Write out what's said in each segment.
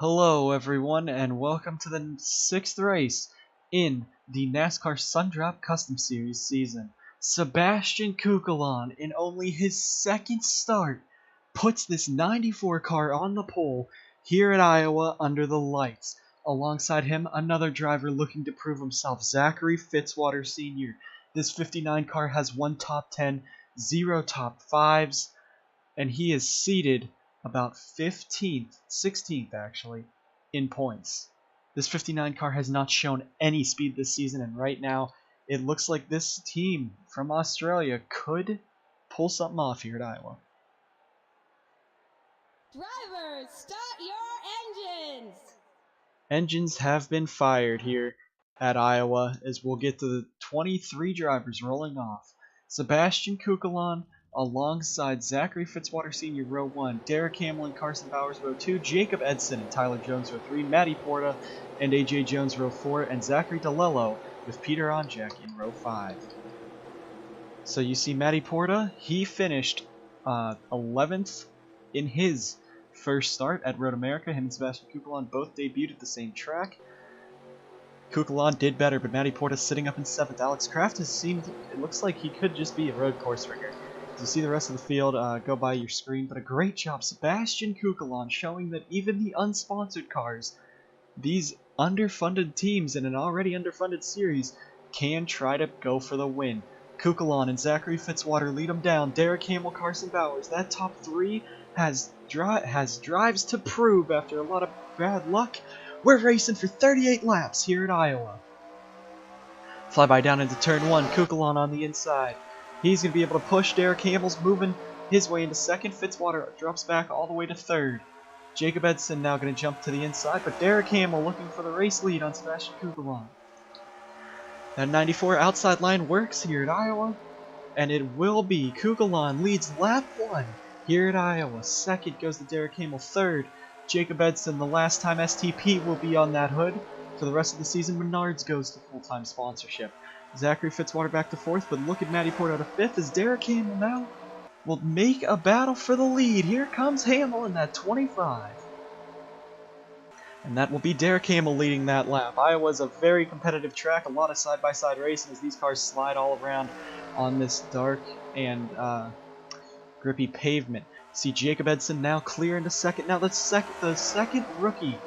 Hello everyone and welcome to the 6th race in the NASCAR Sundrop Custom Series season. Sebastian Kukulon, in only his second start, puts this 94 car on the pole here at Iowa under the lights. Alongside him, another driver looking to prove himself, Zachary Fitzwater Sr. This 59 car has 1 top 10, 0 top 5s, and he is seated about 15th, 16th actually, in points. This 59 car has not shown any speed this season, and right now it looks like this team from Australia could pull something off here at Iowa. Drivers, start your engines! Engines have been fired here at Iowa as we'll get to the 23 drivers rolling off. Sebastian Kukulon alongside Zachary Fitzwater Sr. row 1, Derek Hamill and Carson Bowers row 2, Jacob Edson and Tyler Jones row 3, Matty Porta and AJ Jones row 4, and Zachary DeLello with Peter Onjak in row 5. So you see Matty Porta, he finished 11th in his first start at Road America. Him and Sebastian Kukulon both debuted at the same track. Kukulon did better, but Matty Porta sitting up in 7th. Alex Kraft has seemed, it looks like he could just be a road course ringer. You see the rest of the field go by your screen, but a great job, Sebastian Kukulon, showing that even the unsponsored cars, these underfunded teams in an already underfunded series, can try to go for the win. Kukulon and Zachary Fitzwater lead them down. Derek Hamill, Carson Bowers, that top 3 has drives to prove after a lot of bad luck. We're racing for 38 laps here at Iowa. Flyby down into turn 1, Kukulon on the inside. He's going to be able to push. Derek Hamill's moving his way into 2nd. Fitzwater drops back all the way to 3rd. Jacob Edson now going to jump to the inside, but Derek Hamill looking for the race lead on Sebastian Kukulon. That 94 outside line works here at Iowa, and it will be Kukulon leads lap 1 here at Iowa. 2nd goes to Derek Hamill. 3rd, Jacob Edson. The last time STP will be on that hood. For the rest of the season, Menards goes to full-time sponsorship. Zachary Fitzwater back to 4th, but look at Matty Porta out of 5th as Derek Hamill now will make a battle for the lead. Here comes Hamill in that 25. And that will be Derek Hamill leading that lap. Iowa's a very competitive track, a lot of side-by-side racing as these cars slide all around on this dark and grippy pavement. See Jacob Edson now clear into 2nd. Now the second rookie.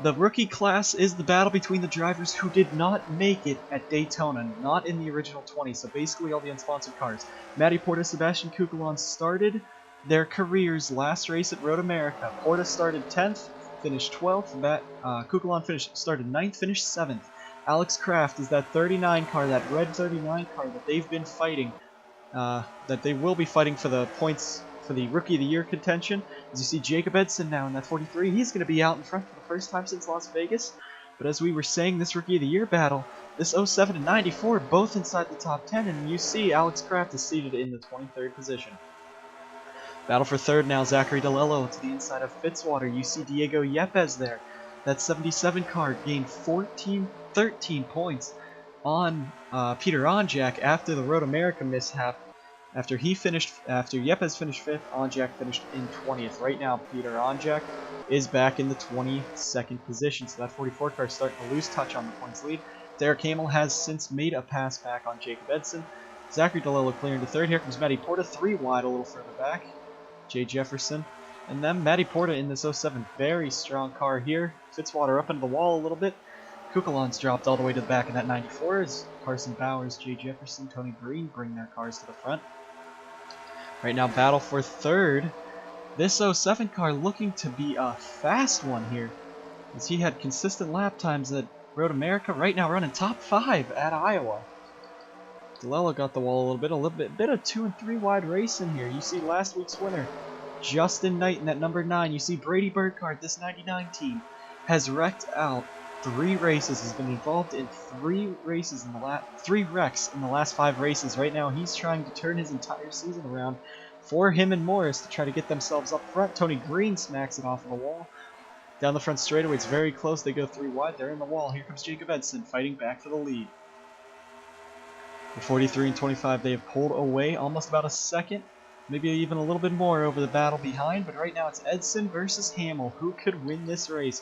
The rookie class is the battle between the drivers who did not make it at Daytona, not in the original 20, so basically all the unsponsored cars. Matty Porta, Sebastian Kukulon started their careers last race at Road America. Porta started 10th, finished 12th. Kukulon started 9th, finished 7th. Alex Kraft is that 39 car, that red 39 car that they've been fighting, that they will be fighting for the points for the Rookie of the Year contention. As you see Jacob Edson now in that 43, he's going to be out in front for the first time since Las Vegas. But as we were saying, this Rookie of the Year battle, this 07 and 94, both inside the top 10, and you see Alex Kraft is seated in the 23rd position. Battle for 3rd now, Zachary DeLello to the inside of Fitzwater. You see Diego Yepes there. That 77 car gained 13 points on Peter Onjak after the Road America mishap. After Yepes finished 5th, Onjak finished in 20th. Right now, Peter Onjak is back in the 22nd position, so that 44 car is starting to lose touch on the points lead. Derek Hamill has since made a pass back on Jacob Edson. Zachary DeLello clearing to 3rd. Here comes Matty Porta, 3 wide, a little further back. Jay Jefferson. And then Matty Porta in this 07. Very strong car here. Fitzwater up into the wall a little bit. Kukulon's dropped all the way to the back in that 94 as Carson Bowers, Jay Jefferson, Tony Green bring their cars to the front. Right now, battle for 3rd. This 07 car looking to be a fast one here, as he had consistent lap times at Road America. Right now, running top 5 at Iowa. DeLello got the wall a little bit of 2 and 3 wide racing here. You see last week's winner, Justin Knight in that number 9. You see Brady Burkhardt, this 99 team, has wrecked out 3 races, has been involved in 3 races in the 3 wrecks in the last 5 races. Right now, he's trying to turn his entire season around for him and Morris to try to get themselves up front. Tony Green smacks it off of the wall. Down the front straightaway, it's very close. They go 3 wide. They're in the wall. Here comes Jacob Edson fighting back for the lead. The 43 and 25, they have pulled away almost about a second maybe even a little bit more over the battle behind, but right now it's Edson versus Hamill. Who could win this race?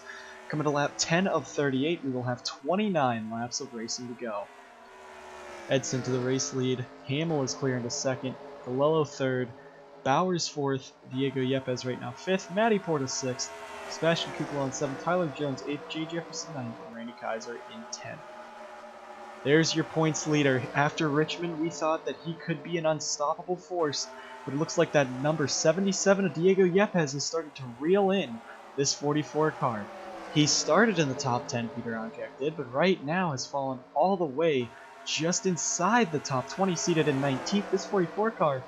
Coming to lap 10 of 38, we will have 29 laps of racing to go. Edson to the race lead, Hamill is clear into second, Colello third, Bowers fourth, Diego Yepes right now fifth, Matty Porta sixth, Sebastian Kukla on seventh, Tyler Jones eighth, Jay Jefferson ninth, and Randy Kaiser in 10th. There's your points leader. After Richmond, we thought that he could be an unstoppable force, but it looks like that number 77 of Diego Yepes is starting to reel in this 44 car. He started in the top 10, Peter Onjak did, but right now has fallen all the way just inside the top 20, seated in 19th. This 44 car,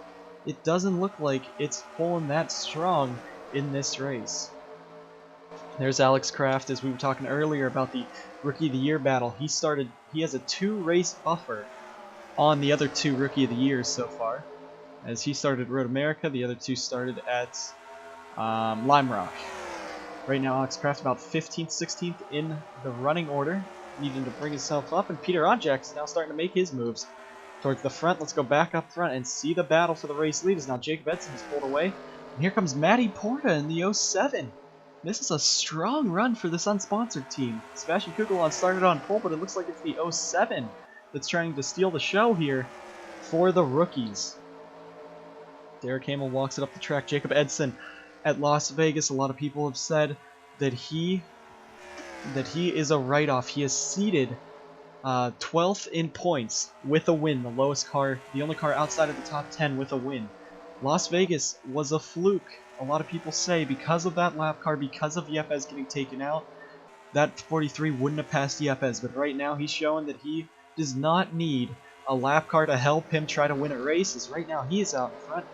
it doesn't look like it's pulling that strong in this race. There's Alex Kraft, as we were talking earlier about the Rookie of the Year battle. He has a 2-race buffer on the other 2 Rookie of the Years so far. As he started at Road America, the other 2 started at Lime Rock. Right now, Alex Kraft about 15th, 16th in the running order, needing to bring himself up, and Peter Onjak is now starting to make his moves towards the front. Let's go back up front and see the battle for the race lead. As now Jacob Edson is pulled away, and here comes Matty Porta in the 07. This is a strong run for this unsponsored team. Sebastian Kugelon started on pole, but it looks like it's the 07 that's trying to steal the show here for the rookies. Derek Hamill walks it up the track. Jacob Edson at Las Vegas, a lot of people have said that he is a write-off. He is seated 12th in points with a win, the lowest car, the only car outside of the top 10 with a win. Las Vegas was a fluke. A lot of people say because of that lap car, because of Yepes getting taken out, that 43 wouldn't have passed Yepes, but right now he's showing that he does not need a lap car to help him try to win a race, as right now he is out in front,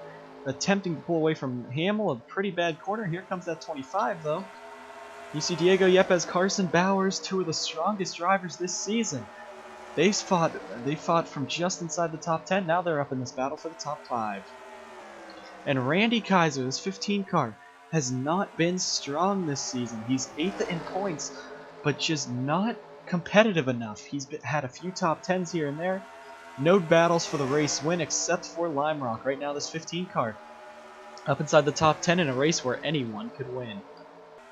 attempting to pull away from Hamill, a pretty bad corner. Here comes that 25 though. You see Diego Yepes, Carson Bowers, 2 of the strongest drivers this season. They fought from just inside the top 10, now they're up in this battle for the top 5. And Randy Kaiser, this 15 car, has not been strong this season. He's 8th in points, but just not competitive enough. He's had a few top 10s here and there. No battles for the race win except for Lime Rock. Right now this 15 car up inside the top 10 in a race where anyone could win.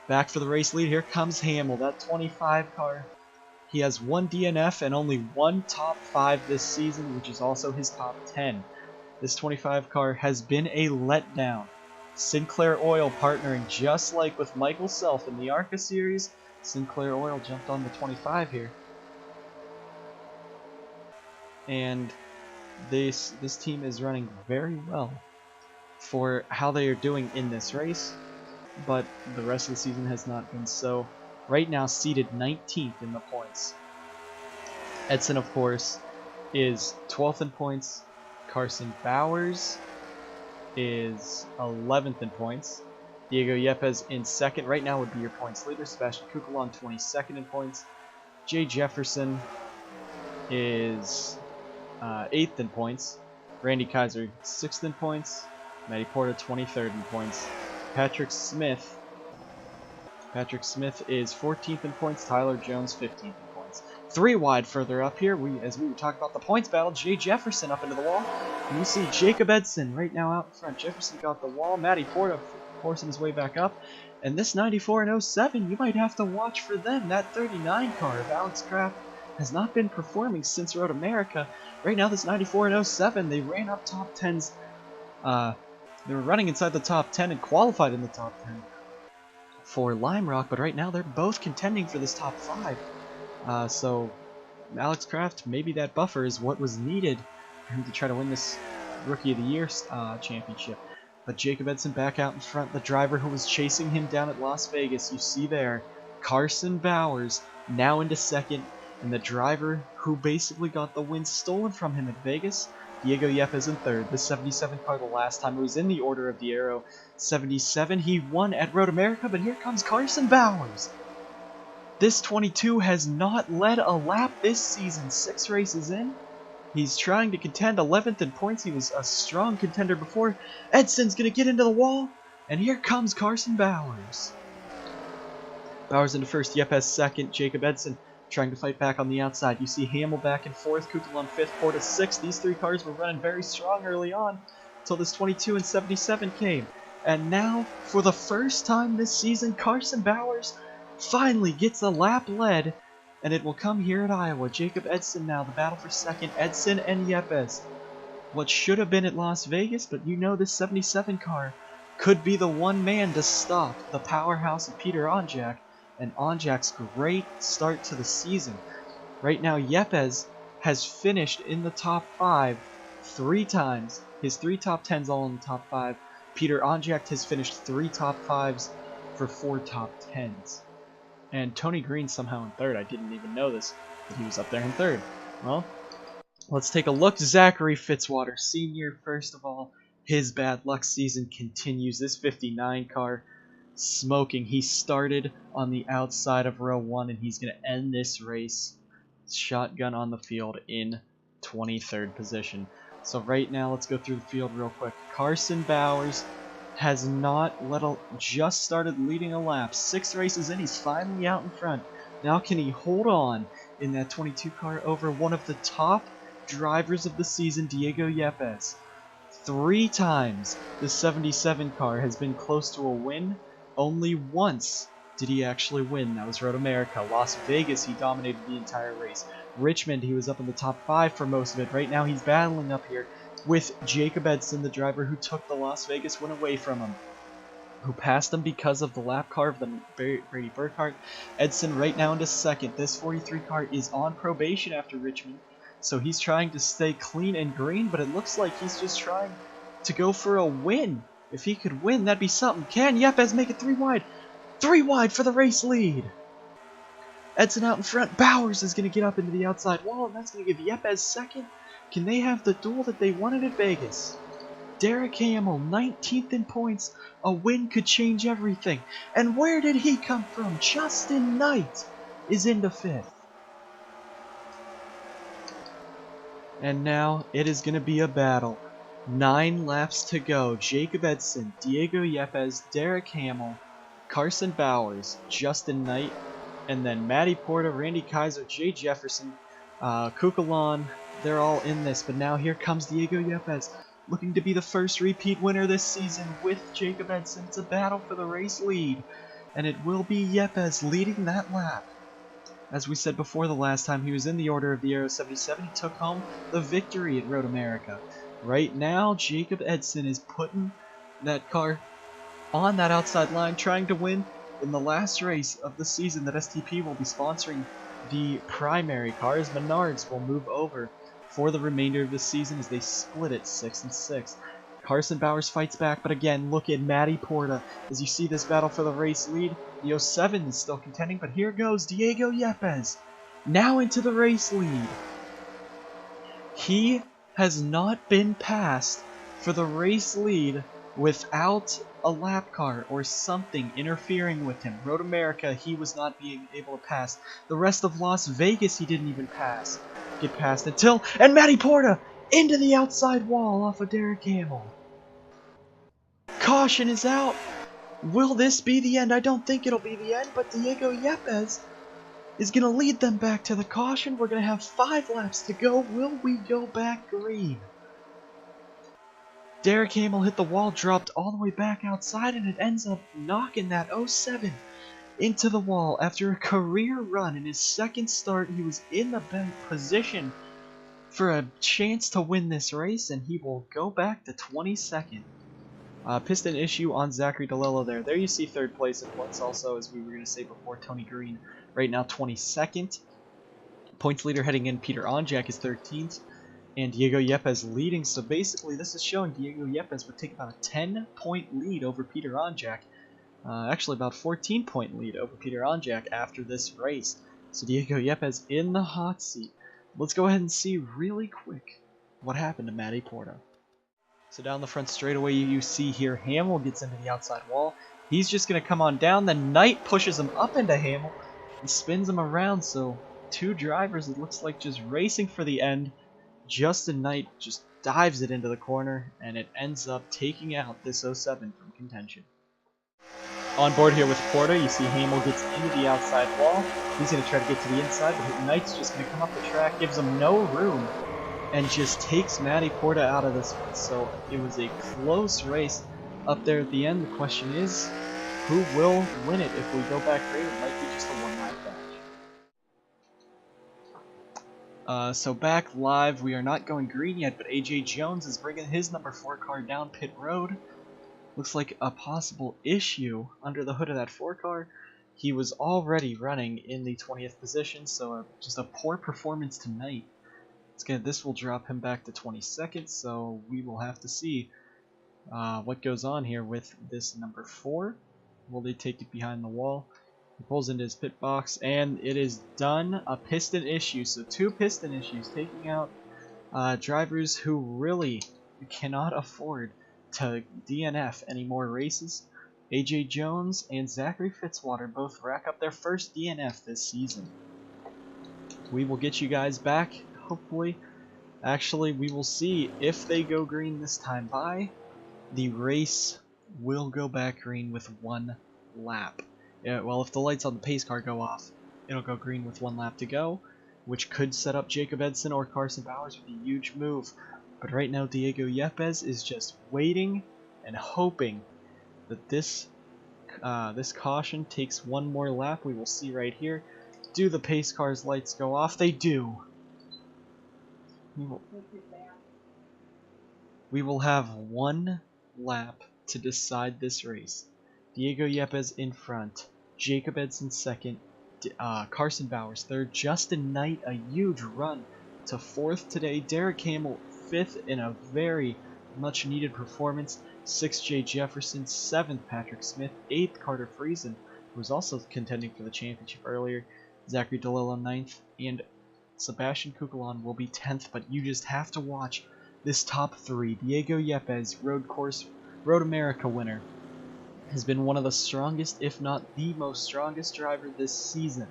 Back for the race lead, here comes Hamill, that 25 car. He has 1 DNF and only 1 top 5 this season, which is also his top 10. This 25 car has been a letdown. Sinclair Oil partnering just like with Michael Self in the Arca series. Sinclair Oil jumped on the 25 here. And this team is running very well for how they are doing in this race, but the rest of the season has not been so. Right now seated 19th in the points. Edson, of course, is 12th in points. Carson Bowers is 11th in points. Diego Yepes in second. Right now would be your points leader. Sebastian Kugelon 22nd in points. Jay Jefferson is 8th in points. Randy Kaiser 6th in points. Matty Porta 23rd in points. Patrick Smith is 14th in points. Tyler Jones 15th in points. 3 wide further up here, as we were talking about the points battle, Jay Jefferson up into the wall. And you see Jacob Edson right now out in front. Jefferson got the wall. Matty Porta forcing his way back up. And this 94 and 07, you might have to watch for them. That 39 car of Alex Kraft has not been performing since Road America. Right now, this 94 and 07, they ran up top 10s. They were running inside the top 10 and qualified in the top 10 for Lime Rock, but right now they're both contending for this top 5. So Alex Kraft, maybe that buffer is what was needed for him to try to win this Rookie of the Year championship. But Jacob Edson back out in front, the driver who was chasing him down at Las Vegas, you see there, Carson Bowers now into second, and the driver who basically got the win stolen from him at Vegas, Diego Yepes in third. The 77 car the last time it was in the Order of the Arrow. 77, he won at Road America, but here comes Carson Bowers. This 22 has not led a lap this season, 6 races in. He's trying to contend 11th in points. He was a strong contender before. Edson's going to get into the wall, and here comes Carson Bowers. Bowers into first, Yepes second, Jacob Edson trying to fight back on the outside. You see Hamill back in fourth, Kugelon fifth, Porta sixth. These 3 cars were running very strong early on. till this 22 and 77 came. And now, for the first time this season, Carson Bowers finally gets a lap led, and it will come here at Iowa. Jacob Edson now, the battle for second. Edson and Yepes. What should have been at Las Vegas, but you know this 77 car could be the one man to stop the powerhouse of Peter Onjak, and Onjak's great start to the season. Right now, Yepes has finished in the top 5 3 times. His 3 top 10s all in the top 5. Peter Onjak has finished 3 top 5s for 4 top 10s. And Tony Green somehow in 3rd. I didn't even know this, but he was up there in 3rd. Well, let's take a look. Zachary Fitzwater, senior, first of all. His bad luck season continues. This 59 car smoking. He started on the outside of row 1, and he's going to end this race shotgun on the field in 23rd position. So right now, let's go through the field real quick. Carson Bowers has just started leading a lap. 6 races in, he's finally out in front. Now can he hold on in that 22 car over one of the top drivers of the season, Diego Yepes? 3 times the 77 car has been close to a win. Only once did he actually win. That was Road America. Las Vegas, he dominated the entire race. Richmond, he was up in the top 5 for most of it. Right now, he's battling up here with Jacob Edson, the driver who took the Las Vegas win away from him, who passed him because of the lap car of the Brady Burkhardt. Edson right now into second. This 43 car is on probation after Richmond, so he's trying to stay clean and green, but it looks like he's just trying to go for a win. If he could win, that'd be something. Can Yepes make it 3 wide? 3 wide for the race lead. Edson out in front. Bowers is going to get up into the outside wall, and that's going to give Yepes second. Can they have the duel that they wanted at Vegas? Derek Hamill, 19th in points. A win could change everything. And where did he come from? Justin Knight is into 5th. And now it is going to be a battle. 9 laps to go. Jacob Edson, Diego Yepes, Derek Hamill, Carson Bowers, Justin Knight, and then Matty Porta, Randy Kaiser, Jay Jefferson, Kukulon. They're all in this, but now here comes Diego Yepes, looking to be the first repeat winner this season with Jacob Edson. It's a battle for the race lead, and it will be Yepes leading that lap. As we said before, the last time he was in the order of the Aero 77, he took home the victory at Road America. Right now, Jacob Edson is putting that car on that outside line, trying to win in the last race of the season that STP will be sponsoring the primary cars. Menards will move over for the remainder of the season as they split it 6 and 6. Carson Bowers fights back, but again, look at Matty Porta as you see this battle for the race lead. The 07 is still contending, but here goes Diego Yepes, now into the race lead. He has not been passed for the race lead without a lap car or something interfering with him. Road America, he was not being able to pass. The rest of Las Vegas, he didn't even get past until, and Matty Porta into the outside wall off of Derek Hamill. Caution is out. Will this be the end? I don't think it'll be the end, but Diego Yepes is going to lead them back to the caution. We're going to have 5 laps to go. Will we go back green? Derek Hamill hit the wall, dropped all the way back outside, and it ends up knocking that 07 into the wall. After a career run in his second start, he was in the position for a chance to win this race, and he will go back to 22nd. Piston issue on Zachary DeLillo there. There you see 3rd place at once also, as we were going to say before, Tony Green right now 22nd. Points leader heading in, Peter Onjak is 13th. And Diego Yepes leading, so basically this is showing Diego Yepes would take about a 10-point lead over Peter Onjak. Actually about 14-point lead over Peter Onjak after this race. So Diego Yepes in the hot seat. Let's go ahead and see really quick what happened to Matty Porta. So down the front straightaway you see here Hamill gets into the outside wall. He's just going to come on down, then Knight pushes him up into Hamill and spins him around, so 2 drivers, it looks like, just racing for the end. Justin Knight just dives it into the corner, and it ends up taking out this 07 from contention. On board here with Porta, you see Hamill gets into the outside wall. He's going to try to get to the inside, but Knight's just going to come up the track, gives him no room. and just takes Matty Porta out of this one. So it was a close race up there at the end. The question is, who will win it if we go back green? It might be just a one-lap dash. So back live, we are not going green yet, but AJ Jones is bringing his number 4 car down pit road. Looks like a possible issue under the hood of that 4 car. He was already running in the 20th position, so just a poor performance tonight. This will drop him back to 22nd, so we will have to see what goes on here with this number 4. Will they take it behind the wall? He pulls into his pit box, and it is done. A piston issue, so 2 piston issues, taking out drivers who really cannot afford to DNF any more races. AJ Jones and Zachary Fitzwater both rack up their first DNF this season. We will get you guys back, hopefully. Actually, we will see if they go green this time by. The race will go back green with 1 lap. Yeah, well, if the lights on the pace car go off, it'll go green with 1 lap to go, which could set up Jacob Edson or Carson Bowers with a huge move. But right now, Diego Yepes is just waiting and hoping that this caution takes 1 more lap. We will see right here. Do the pace car's lights go off? They do. We will have 1 lap to decide this race. Diego Yepes in front, Jacob Edson second, Carson Bowers third, Justin Knight a huge run to 4th today, Derek Hamill 5th in a very much needed performance, 6th Jay Jefferson, 7th Patrick Smith, 8th Carter Friesen, who was also contending for the championship earlier, Zachary DeLillo 9th, and Sebastian Kukulon will be 10th, but you just have to watch this top 3. Diego Yepes, Road America winner, has been one of the strongest, if not the most strongest driver this season.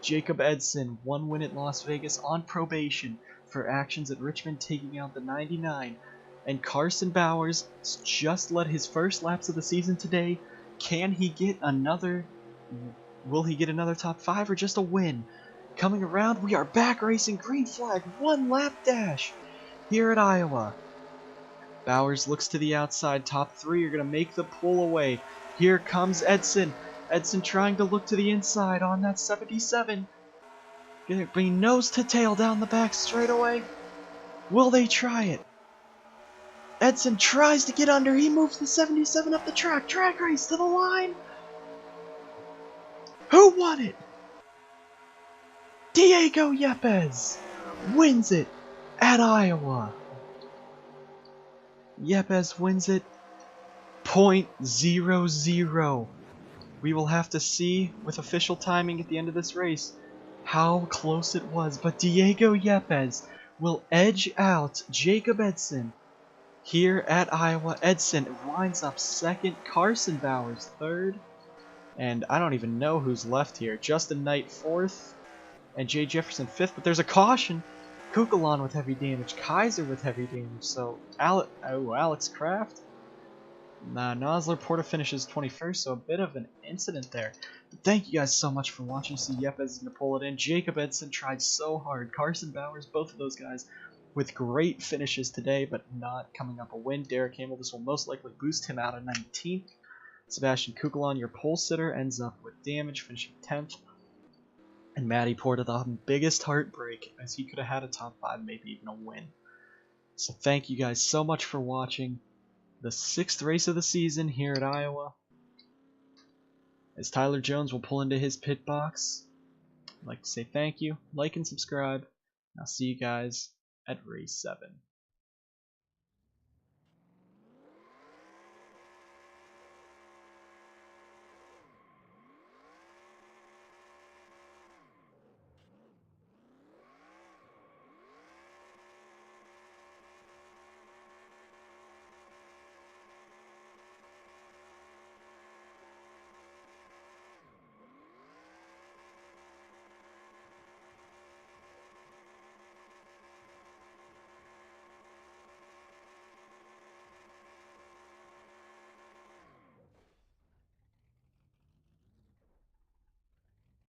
Jacob Edson, 1 win at Las Vegas on probation for actions at Richmond, taking out the 99. And Carson Bowers just led his first laps of the season today. Can he get another? Will he get another top 5 or just a win? Coming around, we are back racing green flag, 1 lap dash here at Iowa. Bowers looks to the outside. Top 3 are going to make the pull away. Here comes Edson. Edson trying to look to the inside on that 77. Gonna be nose to tail down the back straightaway. Will they try it? Edson tries to get under. He moves the 77 up the track. Drag race to the line. Who won it? Diego Yepes wins it at Iowa. Yepes wins it. .00. We will have to see with official timing at the end of this race how close it was, but Diego Yepes will edge out Jacob Edson here at Iowa. Edson winds up 2nd, Carson Bowers 3rd, and I don't even know who's left here. Justin Knight 4th, and Jay Jefferson 5th, but there's a caution. Kukulon with heavy damage, Kaiser with heavy damage, so Alex Kraft. Nosler Porta finishes 21st, so a bit of an incident there. But thank you guys so much for watching. See Yepes is going to pull it in. Jacob Edson tried so hard. Carson Bowers, both of those guys with great finishes today, but not coming up a win. Derek Hamill, this will most likely boost him out of 19th. Sebastian Kukulon, your pole sitter, ends up with damage, finishing 10th. And Matty Porta, the biggest heartbreak, as he could have had a top 5, maybe even a win. So thank you guys so much for watching the 6th race of the season here at Iowa, as Tyler Jones will pull into his pit box. I'd like to say thank you, like and subscribe, and I'll see you guys at race 7.